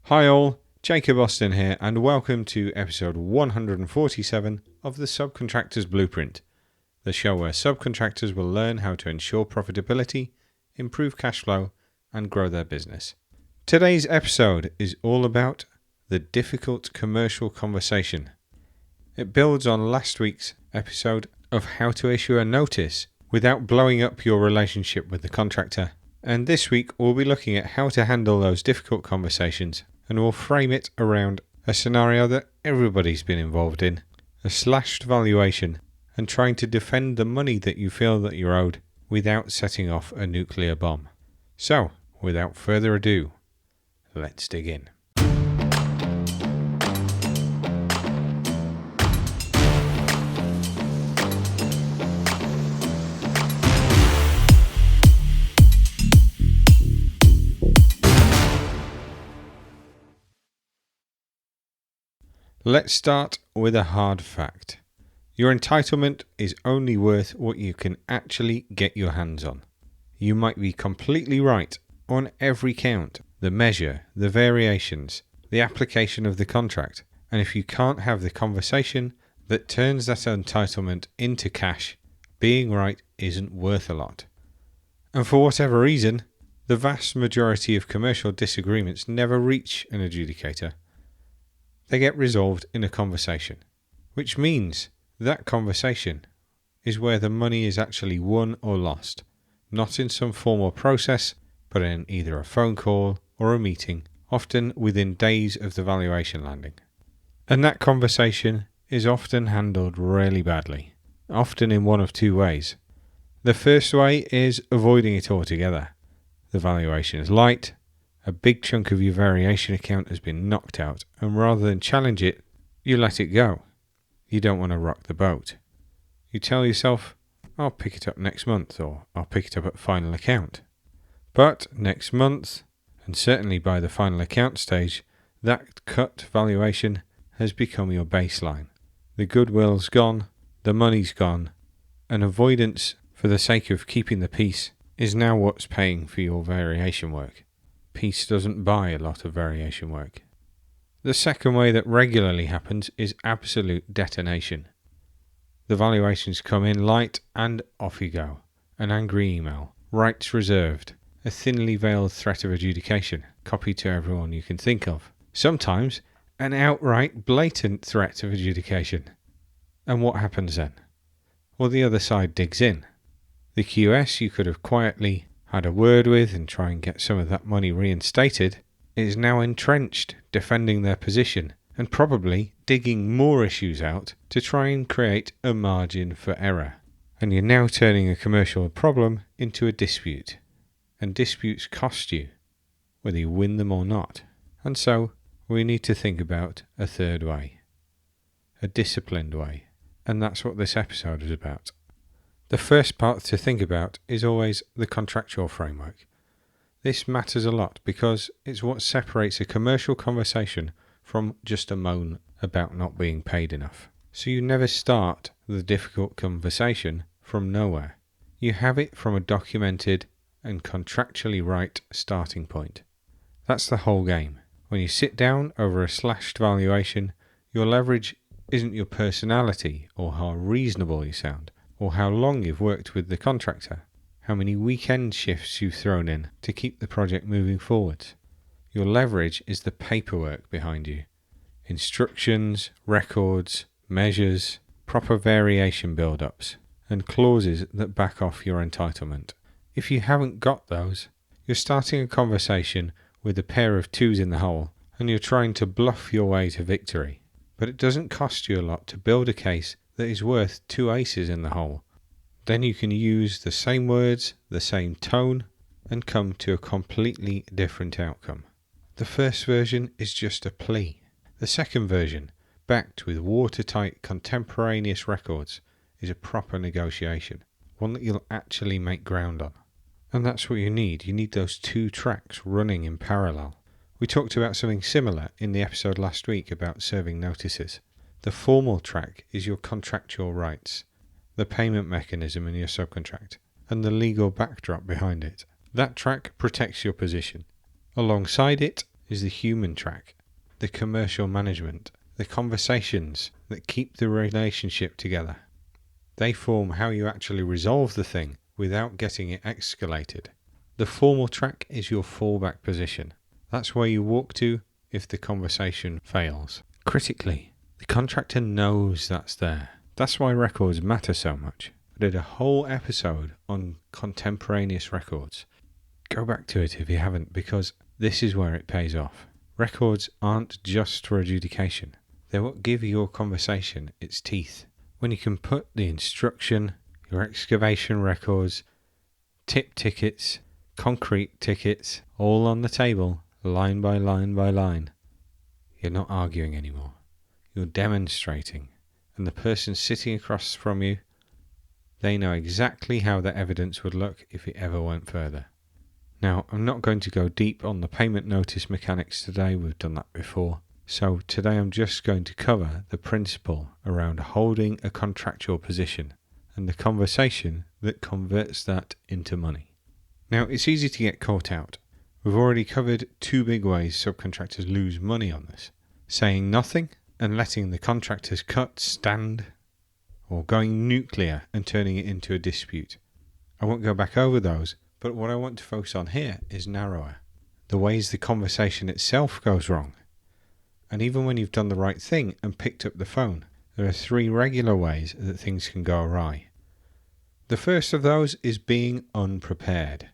Hi all, Jacob Austin here, and welcome to episode 147 of the Subcontractors Blueprint, the show where subcontractors will learn how to ensure profitability, improve cash flow, and grow their business. Today's episode is all about the difficult commercial conversation. It builds on last week's episode of how to issue a notice without blowing up your relationship with the contractor. And this week we'll be looking at how to handle those difficult conversations, and we'll frame it around a scenario that everybody's been involved in, a slashed valuation, and trying to defend the money that you feel that you're owed without setting off a nuclear bomb. So, without further ado, let's dig in. Let's start with a hard fact. Your entitlement is only worth what you can actually get your hands on. You might be completely right on every count, the measure, the variations, the application of the contract, and if you can't have the conversation that turns that entitlement into cash, being right isn't worth a lot. And for whatever reason, the vast majority of commercial disagreements never reach an adjudicator. They get resolved in a conversation, which means that conversation is where the money is actually won or lost, not in some formal process, but in either a phone call or a meeting, often within days of the valuation landing. And that conversation is often handled really badly, often in one of two ways. The first way is avoiding it altogether. The valuation is light, a big chunk of your variation account has been knocked out, and rather than challenge it, you let it go. You don't want to rock the boat. You tell yourself, I'll pick it up next month, or I'll pick it up at final account. But next month, and certainly by the final account stage, that cut valuation has become your baseline. The goodwill's gone, the money's gone, and avoidance for the sake of keeping the peace is now what's paying for your variation work. Peace doesn't buy a lot of variation work. The second way that regularly happens is absolute detonation. The valuations come in light and off you go. An angry email, rights reserved, a thinly veiled threat of adjudication, copied to everyone you can think of. Sometimes an outright blatant threat of adjudication. And what happens then? Well, the other side digs in. The QS you could have quietly had a word with and try and get some of that money reinstated, is now entrenched defending their position and probably digging more issues out to try and create a margin for error. And you're now turning a commercial problem into a dispute. And disputes cost you, whether you win them or not. And so we need to think about a third way, a disciplined way. And that's what this episode is about. The first part to think about is always the contractual framework. This matters a lot because it's what separates a commercial conversation from just a moan about not being paid enough. So you never start the difficult conversation from nowhere. You have it from a documented and contractually right starting point. That's the whole game. When you sit down over a slashed valuation, your leverage isn't your personality or how reasonable you sound, or how long you've worked with the contractor, how many weekend shifts you've thrown in to keep the project moving forward. Your leverage is the paperwork behind you. Instructions, records, measures, proper variation build-ups, and clauses that back off your entitlement. If you haven't got those, you're starting a conversation with a pair of twos in the hole, and you're trying to bluff your way to victory. But it doesn't cost you a lot to build a case that is worth two aces in the hole. Then you can use the same words, the same tone, and come to a completely different outcome. The first version is just a plea. The second version, backed with watertight contemporaneous records, is a proper negotiation, one that you'll actually make ground on. And that's what you need. You need those two tracks running in parallel. We talked about something similar in the episode last week about serving notices. The formal track is your contractual rights, the payment mechanism in your subcontract, and the legal backdrop behind it. That track protects your position. Alongside it, is the human track, the commercial management, the conversations that keep the relationship together. They form how you actually resolve the thing without getting it escalated. The formal track is your fallback position. That's where you walk to if the conversation fails. Critically, the contractor knows that's there. That's why records matter so much. I did a whole episode on contemporaneous records. Go back to it if you haven't, because this is where it pays off. Records aren't just for adjudication. They're what give your conversation its teeth. When you can put the instruction, your excavation records, tip tickets, concrete tickets, all on the table, line by line by line, you're not arguing anymore. You're demonstrating. And the person sitting across from you, they know exactly how the evidence would look if it ever went further. Now, I'm not going to go deep on the payment notice mechanics today. We've done that before. So today I'm just going to cover the principle around holding a contractual position and the conversation that converts that into money. Now, it's easy to get caught out. We've already covered two big ways subcontractors lose money on this: saying nothing and letting the contractor's cut stand, or going nuclear and turning it into a dispute. I won't go back over those, but what I want to focus on here is narrower. The ways the conversation itself goes wrong. And even when you've done the right thing and picked up the phone, there are three regular ways that things can go awry. The first of those is being unprepared.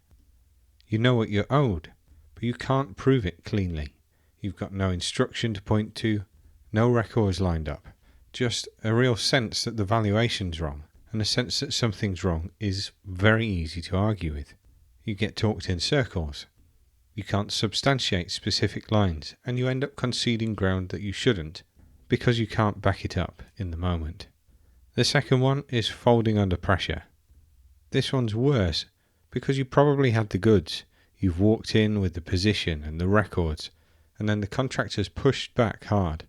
You know what you're owed, but you can't prove it cleanly. You've got no instruction to point to, no records lined up, just a real sense that the valuation's wrong, and a sense that something's wrong is very easy to argue with. You get talked in circles. You can't substantiate specific lines, and you end up conceding ground that you shouldn't because you can't back it up in the moment. The second one is folding under pressure. This one's worse because you probably had the goods. You've walked in with the position and the records, and then the contractor's pushed back hard,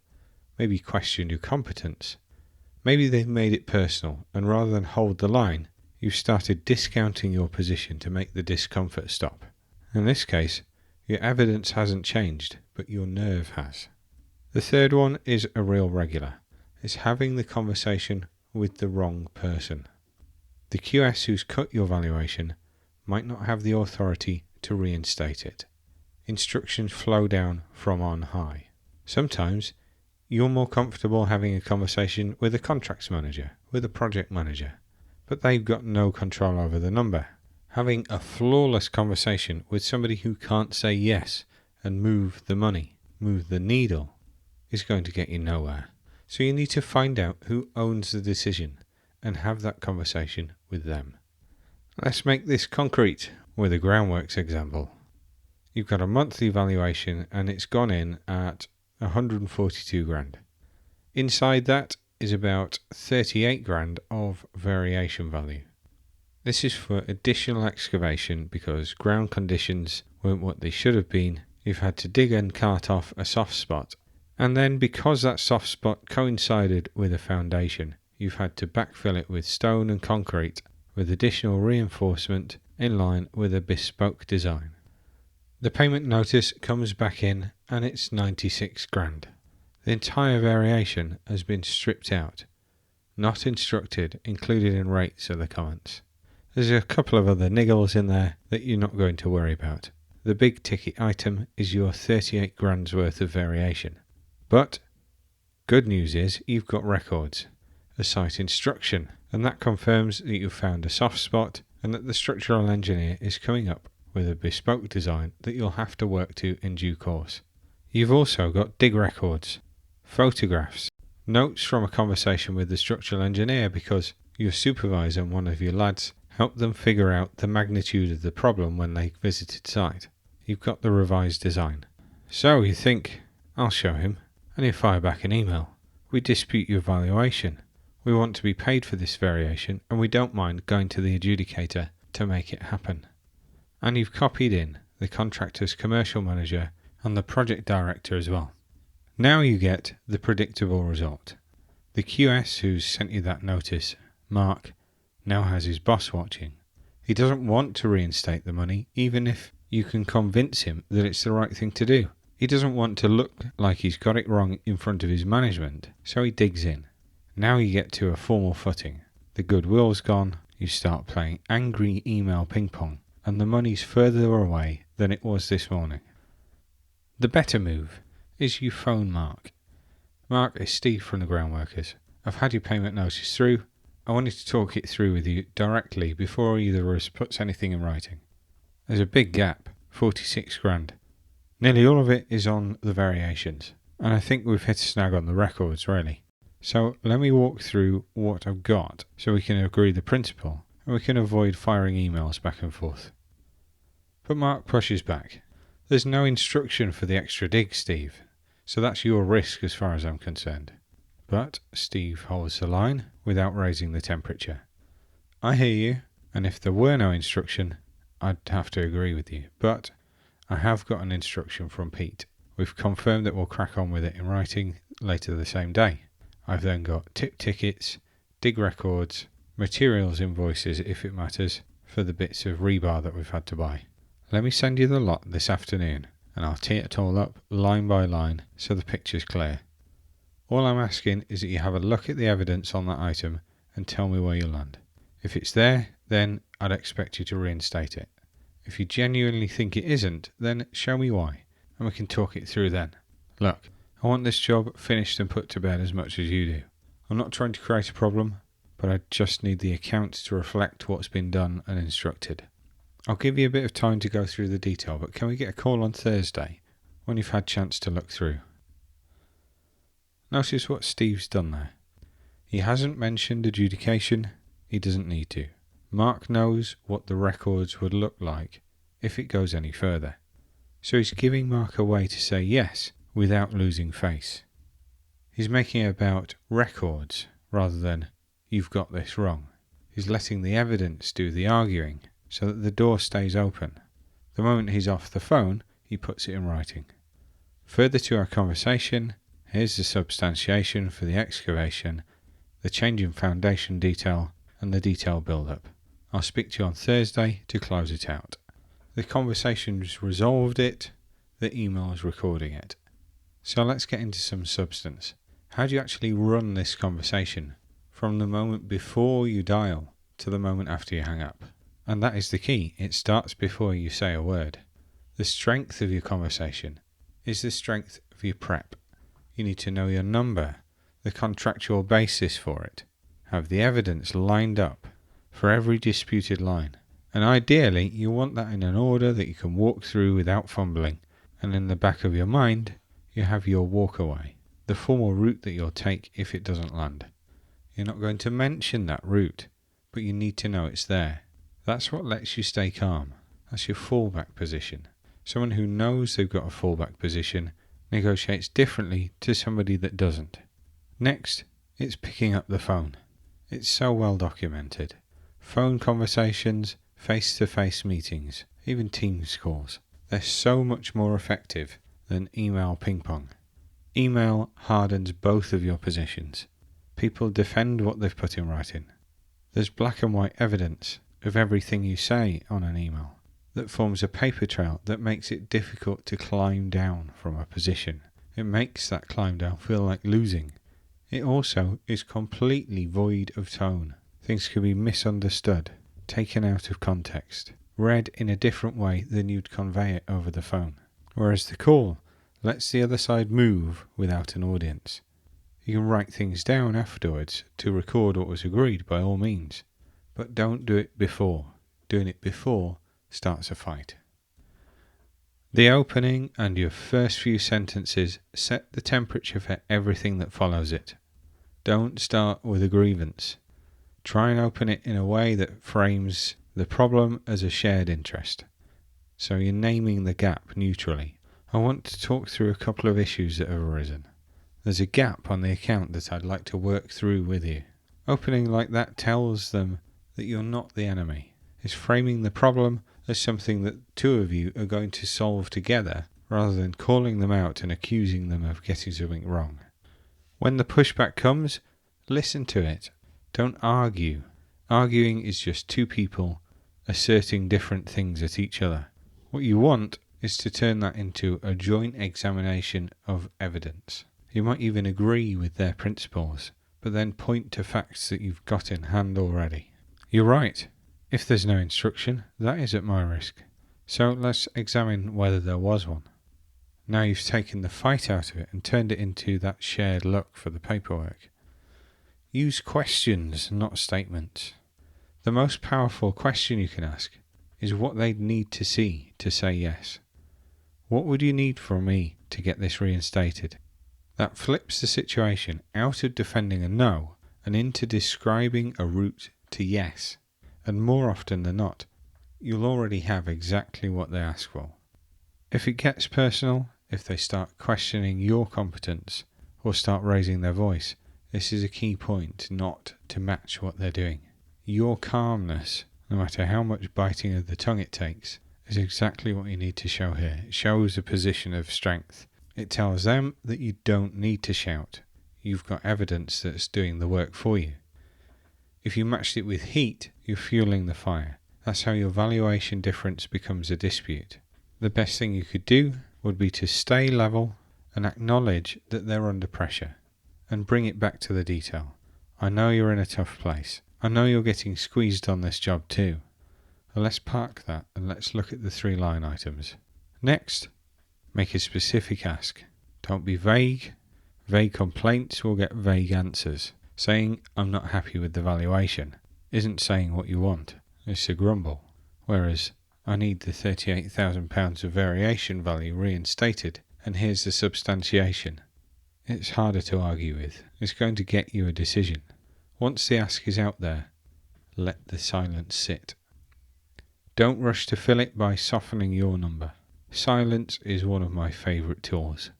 maybe questioned your competence. Maybe they've made it personal, and rather than hold the line, you've started discounting your position to make the discomfort stop. In this case, your evidence hasn't changed, but your nerve has. The third one is a real regular. It's having the conversation with the wrong person. The QS who's cut your valuation might not have the authority to reinstate it. Instructions flow down from on high. Sometimes you're more comfortable having a conversation with a contracts manager, with a project manager, but they've got no control over the number. Having a flawless conversation with somebody who can't say yes and move the money, move the needle, is going to get you nowhere. So you need to find out who owns the decision and have that conversation with them. Let's make this concrete with a groundworks example. You've got a monthly valuation and it's gone in at 142 grand. Inside that is about 38 grand of variation value. This is for additional excavation because ground conditions weren't what they should have been. You've had to dig and cart off a soft spot. And then because that soft spot coincided with a foundation, you've had to backfill it with stone and concrete with additional reinforcement in line with a bespoke design. The payment notice comes back in and it's 96 grand. The entire variation has been stripped out. Not instructed, included in rates are the comments. There's a couple of other niggles in there that you're not going to worry about. The big ticket item is your 38 grand's worth of variation. But good news is you've got records, a site instruction, and that confirms that you've found a soft spot and that the structural engineer is coming up with a bespoke design that you'll have to work to in due course. You've also got dig records, photographs, notes from a conversation with the structural engineer because your supervisor and one of your lads helped them figure out the magnitude of the problem when they visited site. You've got the revised design. So you think, I'll show him, and he'll fire back an email. We dispute your valuation. We want to be paid for this variation and we don't mind going to the adjudicator to make it happen. And you've copied in the contractor's commercial manager and the project director as well. Now you get the predictable result. The QS who's sent you that notice, Mark, now has his boss watching. He doesn't want to reinstate the money, even if you can convince him that it's the right thing to do. He doesn't want to look like he's got it wrong in front of his management, so he digs in. Now you get to a formal footing. The goodwill's gone, you start playing angry email ping pong, and the money's further away than it was this morning. The better move is you phone Mark. Mark, it's Steve from the groundworkers. I've had your payment notice through. I wanted to talk it through with you directly before either of us puts anything in writing. There's a big gap, 46 grand. Nearly all of it is on the variations, and I think we've hit a snag on the records, really. So let me walk through what I've got so we can agree the principle and we can avoid firing emails back and forth. But Mark pushes back. There's no instruction for the extra dig, Steve, so that's your risk as far as I'm concerned. But Steve holds the line without raising the temperature. I hear you, and if there were no instruction, I'd have to agree with you, but I have got an instruction from Pete. We've confirmed that we'll crack on with it in writing later the same day. I've then got tip tickets, dig records, materials invoices if it matters, for the bits of rebar that we've had to buy. Let me send you the lot this afternoon, and I'll tee it all up line by line so the picture's clear. All I'm asking is that you have a look at the evidence on that item and tell me where you land. If it's there, then I'd expect you to reinstate it. If you genuinely think it isn't, then show me why, and we can talk it through then. Look, I want this job finished and put to bed as much as you do. I'm not trying to create a problem, but I just need the accounts to reflect what's been done and instructed. I'll give you a bit of time to go through the detail, but can we get a call on Thursday when you've had a chance to look through? Notice what Steve's done there. He hasn't mentioned adjudication. He doesn't need to. Mark knows what the records would look like if it goes any further. So he's giving Mark a way to say yes without losing face. He's making it about records rather than you've got this wrong. He's letting the evidence do the arguing so that the door stays open. The moment he's off the phone, he puts it in writing. Further to our conversation, here's the substantiation for the excavation, the change in foundation detail, and the detail build-up. I'll speak to you on Thursday to close it out. The conversation's resolved it, the email's recording it. So let's get into some substance. How do you actually run this conversation from the moment before you dial to the moment after you hang up? And that is the key. It starts before you say a word. The strength of your conversation is the strength of your prep. You need to know your number, the contractual basis for it, have the evidence lined up for every disputed line. And ideally, you want that in an order that you can walk through without fumbling. And in the back of your mind, you have your walkaway, the formal route that you'll take if it doesn't land. You're not going to mention that route, but you need to know it's there. That's what lets you stay calm. That's your fallback position. Someone who knows they've got a fallback position negotiates differently to somebody that doesn't. Next, it's picking up the phone. It's so well documented. Phone conversations, face-to-face meetings, even Teams calls. They're so much more effective than email ping-pong. Email hardens both of your positions. People defend what they've put in writing. There's black and white evidence of everything you say on an email that forms a paper trail that makes it difficult to climb down from a position. It makes that climb down feel like losing. It also is completely void of tone. Things can be misunderstood, taken out of context, read in a different way than you'd convey it over the phone. Whereas the call lets the other side move without an audience. You can write things down afterwards to record what was agreed by all means, but don't do it before. Doing it before starts a fight. The opening and your first few sentences set the temperature for everything that follows it. Don't start with a grievance. Try and open it in a way that frames the problem as a shared interest. So you're naming the gap neutrally. I want to talk through a couple of issues that have arisen. There's a gap on the account that I'd like to work through with you. Opening like that tells them that you're not the enemy. It's framing the problem as something that two of you are going to solve together rather than calling them out and accusing them of getting something wrong. When the pushback comes, listen to it. Don't argue. Arguing is just two people asserting different things at each other. What you want is to turn that into a joint examination of evidence. You might even agree with their principles, but then point to facts that you've got in hand already. You're right. If there's no instruction, that is at my risk. So let's examine whether there was one. Now you've taken the fight out of it and turned it into that shared look for the paperwork. Use questions, not statements. The most powerful question you can ask is what they'd need to see to say yes. What would you need from me to get this reinstated? That flips the situation out of defending a no and into describing a route to yes. And more often than not, you'll already have exactly what they ask for. If it gets personal, if they start questioning your competence or start raising their voice, this is a key point not to match what they're doing. Your calmness, no matter how much biting of the tongue it takes, is exactly what you need to show here. It shows a position of strength. It tells them that you don't need to shout. You've got evidence that's doing the work for you. If you matched it with heat, you're fueling the fire. That's how your valuation difference becomes a dispute. The best thing you could do would be to stay level and acknowledge that they're under pressure and bring it back to the detail. I know you're in a tough place. I know you're getting squeezed on this job too. Let's park that and let's look at the 3 line items. Next, make a specific ask. Don't be vague. Vague complaints will get vague answers. Saying, I'm not happy with the valuation, isn't saying what you want. It's a grumble. Whereas, I need the £38,000 of variation value reinstated, and here's the substantiation. It's harder to argue with. It's going to get you a decision. Once the ask is out there, let the silence sit. Don't rush to fill it by softening your number. Silence is one of my favourite tools.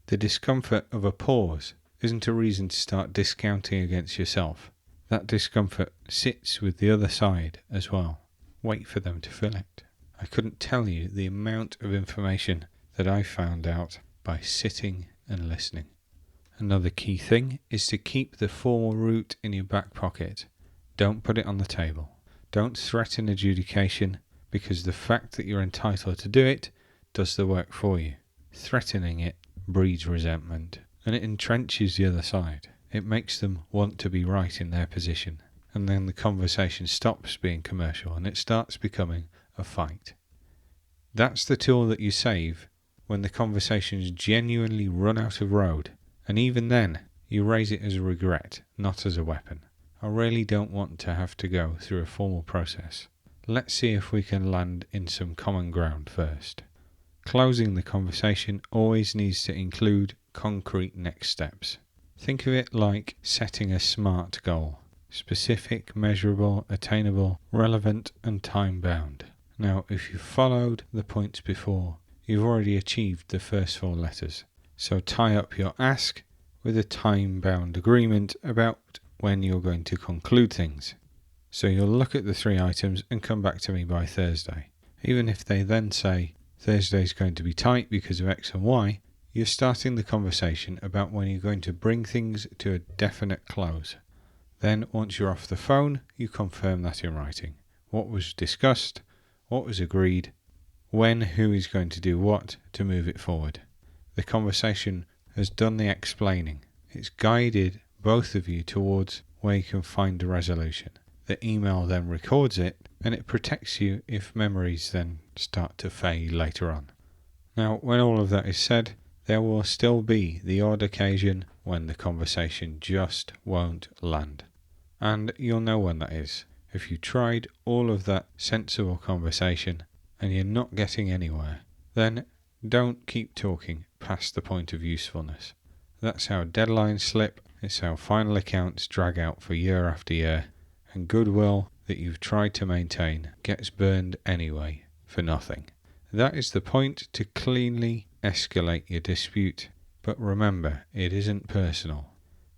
The discomfort of a pause isn't a reason to start discounting against yourself. That discomfort sits with the other side as well. Wait for them to fill it. I couldn't tell you the amount of information that I found out by sitting and listening. Another key thing is to keep the formal route in your back pocket. Don't put it on the table. Don't threaten adjudication because the fact that you're entitled to do it does the work for you. Threatening it breeds resentment. And it entrenches the other side. It makes them want to be right in their position. And then the conversation stops being commercial and it starts becoming a fight. That's the tool that you save when the conversations genuinely run out of road. And even then, you raise it as a regret, not as a weapon. I really don't want to have to go through a formal process. Let's see if we can land in some common ground first. Closing the conversation always needs to include concrete next steps. Think of it like setting a SMART goal. Specific, measurable, attainable, relevant and time-bound. Now, if you've followed the points before, you've already achieved the first 4 letters. So tie up your ask with a time-bound agreement about when you're going to conclude things. So you'll look at the 3 items and come back to me by Thursday. Even if they then say, Thursday's going to be tight because of X and Y, you're starting the conversation about when you're going to bring things to a definite close. Then, once you're off the phone, you confirm that in writing. What was discussed, what was agreed, when, who is going to do what to move it forward. The conversation has done the explaining. It's guided both of you towards where you can find a resolution. The email then records it, and it protects you if memories then start to fade later on. Now, when all of that is said, there will still be the odd occasion when the conversation just won't land. And you'll know when that is. If you tried all of that sensible conversation and you're not getting anywhere, then don't keep talking past the point of usefulness. That's how deadlines slip, it's how final accounts drag out for year after year, and goodwill that you've tried to maintain gets burned anyway for nothing. That is the point to cleanly escalate your dispute, but remember, it isn't personal.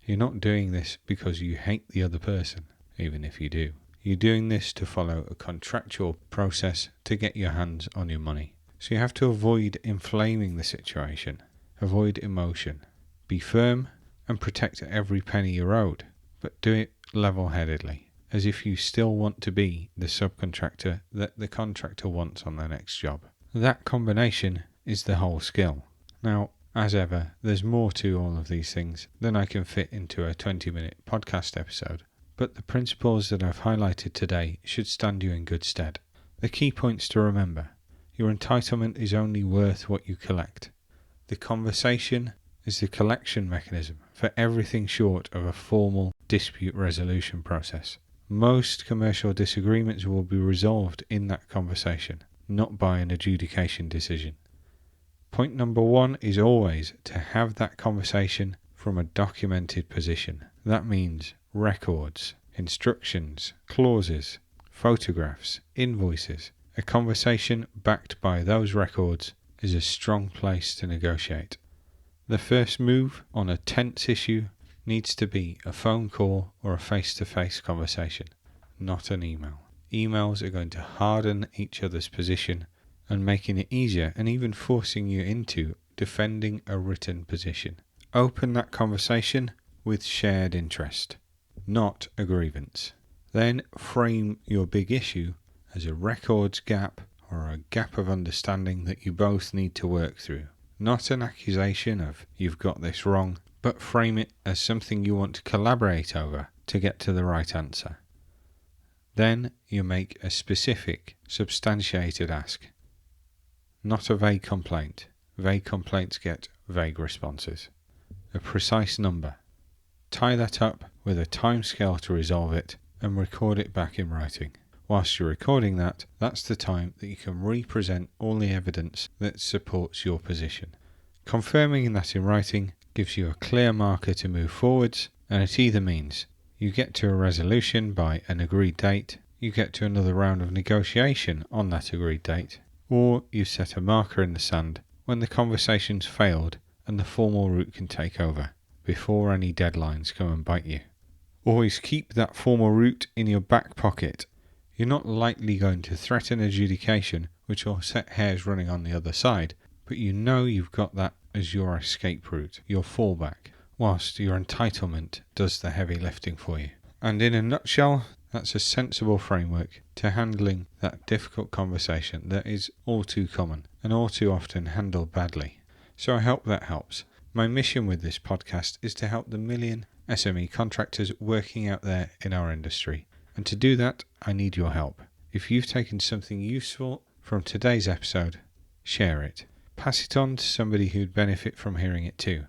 You're not doing this because you hate the other person, even if you do. You're doing this to follow a contractual process to get your hands on your money. So you have to avoid inflaming the situation, avoid emotion. Be firm and protect every penny you're owed, but do it level-headedly, as if you still want to be the subcontractor that the contractor wants on their next job. That combination is the whole skill. Now, as ever, there's more to all of these things than I can fit into a 20-minute podcast episode, but the principles that I've highlighted today should stand you in good stead. The key points to remember: your entitlement is only worth what you collect. The conversation is the collection mechanism for everything short of a formal dispute resolution process. Most commercial disagreements will be resolved in that conversation, not by an adjudication decision. Point number one is always to have that conversation from a documented position. That means records, instructions, clauses, photographs, invoices. A conversation backed by those records is a strong place to negotiate. The first move on a tense issue needs to be a phone call or a face-to-face conversation, not an email. Emails are going to harden each other's position and making it easier and even forcing you into defending a written position. Open that conversation with shared interest, not a grievance. Then frame your big issue as a records gap or a gap of understanding that you both need to work through. Not an accusation of "you've got this wrong," but frame it as something you want to collaborate over to get to the right answer. Then you make a specific, substantiated ask. Not a vague complaint. Vague complaints get vague responses. A precise number. Tie that up with a timescale to resolve it and record it back in writing. Whilst you're recording that, that's the time that you can represent all the evidence that supports your position. Confirming that in writing gives you a clear marker to move forwards, and it either means you get to a resolution by an agreed date, you get to another round of negotiation on that agreed date, or you set a marker in the sand when the conversation's failed and the formal route can take over, before any deadlines come and bite you. Always keep that formal route in your back pocket. You're not likely going to threaten adjudication, which will set hairs running on the other side, but you know you've got that as your escape route, your fallback, whilst your entitlement does the heavy lifting for you. And in a nutshell, that's a sensible framework to handling that difficult conversation that is all too common and all too often handled badly. So I hope that helps. My mission with this podcast is to help the million SME contractors working out there in our industry. And to do that, I need your help. If you've taken something useful from today's episode, share it. Pass it on to somebody who'd benefit from hearing it too.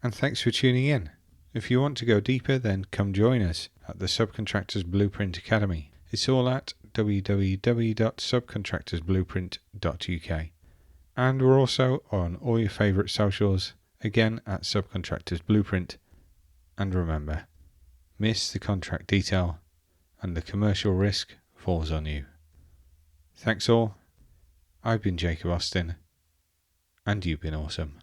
And thanks for tuning in. If you want to go deeper, then come join us at the Subcontractors Blueprint Academy. It's all at www.subcontractorsblueprint.uk. And we're also on all your favourite socials, again at Subcontractors Blueprint. And remember, miss the contract detail and the commercial risk falls on you. Thanks all. I've been Jacob Austin, and you've been awesome.